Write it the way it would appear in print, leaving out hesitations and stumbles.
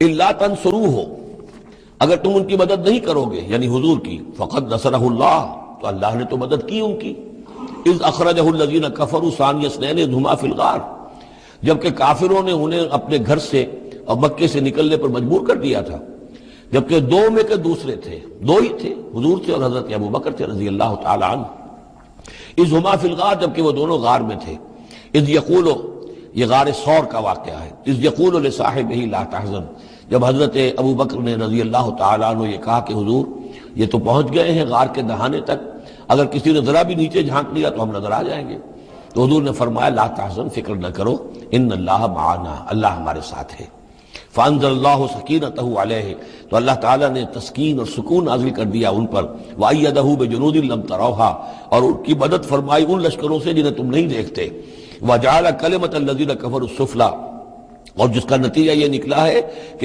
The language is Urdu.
الا تنصروہ، اگر تم ان کی مدد نہیں کرو گے یعنی حضور کی، فقد نصرہ اللہ، تو اللہ نے تو مدد کی ان کی۔ اذ اخرجہ الذین کفروا ثانی اثنین اذ ہما فی الغار، جبکہ کافروں نے انہیں اپنے گھر سے اور مکے سے نکلنے پر مجبور کر دیا تھا، جبکہ دو میں کے دوسرے تھے، دو ہی تھے، حضور تھے اور حضرت ابوبکر تھے رضی اللہ تعالی عنہ۔ اذ ہما فی الغار، جبکہ وہ دونوں غار میں تھے۔ اذ یقول، یہ غار ثور کا واقعہ ہے۔ اذ یقول لصاحبہ لا تحزن، جب حضرت ابوبکر نے رضی اللہ تعالیٰ عنہ یہ کہا کہ حضور یہ تو پہنچ گئے ہیں غار کے دہانے تک، اگر کسی نے ذرا بھی نیچے جھانک لیا تو ہم نظر آ جائیں گے، تو حضور نے فرمایا لا تحزن، فکر نہ کرو، ان اللہ معنا، اللہ ہمارے ساتھ ہے۔ فانزل اللہ سکینتہ علیہ، تو اللہ تعالیٰ نے تسکین اور سکون نازل کر دیا ان پر، وأیدہ بجنود لم تروہا، اور ان کی مدد فرمائی ان لشکروں سے جنہیں تم نہیں دیکھتے، وجعل کلمۃ الذین کفروا السفلی، اور جس کا نتیجہ یہ نکلا ہے کہ